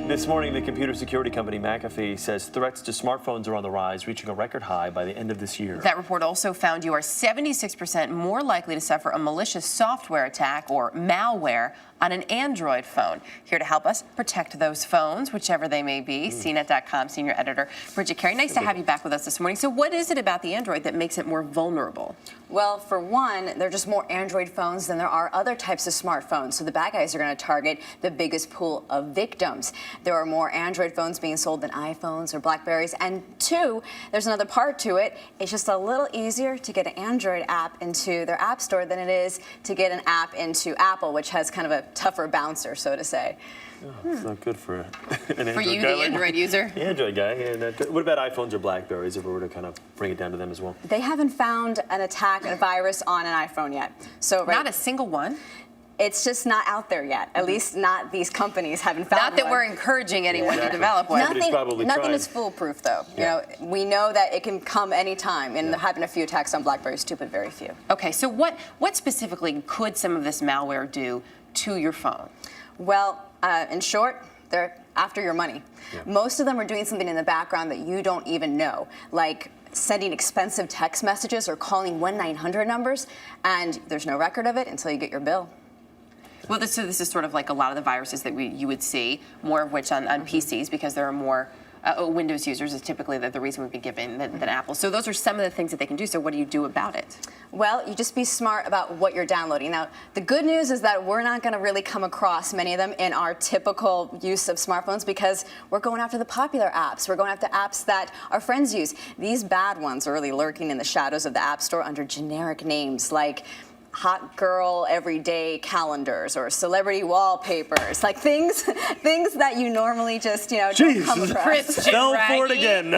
This morning, the computer security company McAfee says threats to smartphones are on the rise, reaching a record high by the end of this year. That report also found you are 76% more likely to suffer a malicious software attack or malware on an Android phone. Here to help us protect those phones, whichever they may be, CNET.com senior editor Bridget Carey. Nice to have you back with us this morning. So what is it about the Android that makes it more vulnerable? Well, for one, there are just more Android phones than there are other types of smartphones. So the bad guys are going to target the biggest pool of victims. There are more Android phones being sold than iPhones or Blackberries. And two, there's another part to it. It's just a little easier to get an Android app into their app store than it is to get an app into Apple, which has kind of a tougher bouncer, so to say. Oh, it's not good for an Android For you, guy the Android user? The Android guy. And what about iPhones or Blackberries, if we were to kind of bring it down to them as well? They haven't found an attack, a virus on an iPhone yet. So Not a single one? It's just not out there yet. At least not these companies haven't found Not that one. we're encouraging anyone to develop one. Nothing is foolproof, though. Yeah. You know, we know that it can come anytime, and there have been a few attacks on Blackberries too, but very few. Okay, so what specifically could some of this malware do to your phone? Well, in short, they're after your money. Yeah. Most of them are doing something in the background that you don't even know, like sending expensive text messages or calling 1-900 numbers, and there's no record of it until you get your bill. Well, this is sort of like a lot of the viruses that you would see, more of which on PCs, because there are more Windows users is typically the reason we've been given than Apple. So those are some of the things that they can do. So what do you do about it? Well, you just be smart about what you're downloading. Now, the good news is that we're not going to really come across many of them in our typical use of smartphones because we're going after the popular apps. We're going after apps that our friends use. These bad ones are really lurking in the shadows of the App Store under generic names like hot girl everyday calendars or celebrity wallpapers, like things that you normally just don't come across. Fell for it again.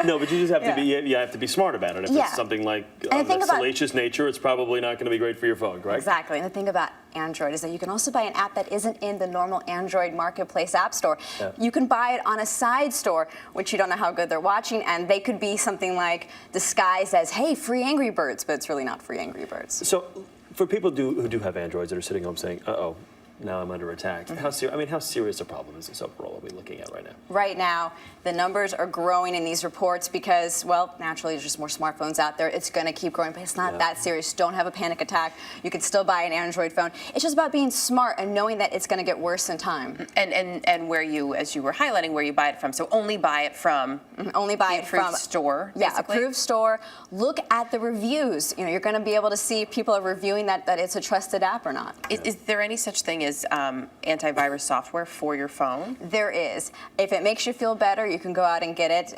No, but you just have to be you have to be smart about it. If it's something like of a salacious nature, it's probably not going to be great for your phone, correct? Exactly. And the thing about Android is that you can also buy an app that isn't in the normal Android marketplace app store. Yeah. You can buy it on a side store, which you don't know how good they're watching, and they could be something like disguised as, hey, free Angry Birds, but it's really not free Angry Birds. So for people who do have Androids that are sitting home saying, uh-oh, now I'm under attack, how serious a problem is this overall are we looking at right now? Right now, the numbers are growing in these reports because, well, naturally there's just more smartphones out there. It's going to keep growing, but it's not that serious. Don't have a panic attack. You can still buy an Android phone. It's just about being smart and knowing that it's going to get worse in time. And where you, as you were highlighting, where you buy it from. So only buy it from only buy it from store. Yeah, approved store. Look at the reviews. You're going to be able to see if people are reviewing that it's a trusted app or not. Is there any such thing as antivirus software for your phone? There is. If it makes you feel better, you can go out and get it.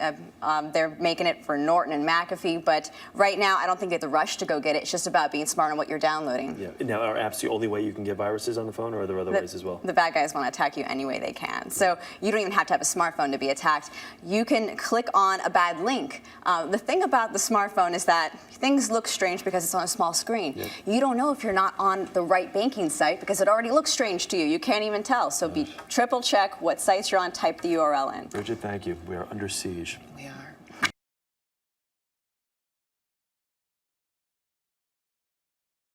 They're making it for Norton and McAfee, but right now I don't think you have the rush to go get it. It's just about being smart on what you're downloading. Yeah. Now, are apps the only way you can get viruses on the phone, or are there other ways as well? The bad guys want to attack you any way they can. So you don't even have to have a smartphone to be attacked. You can click on a bad link. The thing about the smartphone is that things look strange because it's on a small screen. Yeah. You don't know if you're not on the right banking site because it already looks strange to you. You can't even tell. So triple check what sites you're on, type the URL in. Bridget, thank you. We are under siege. We are.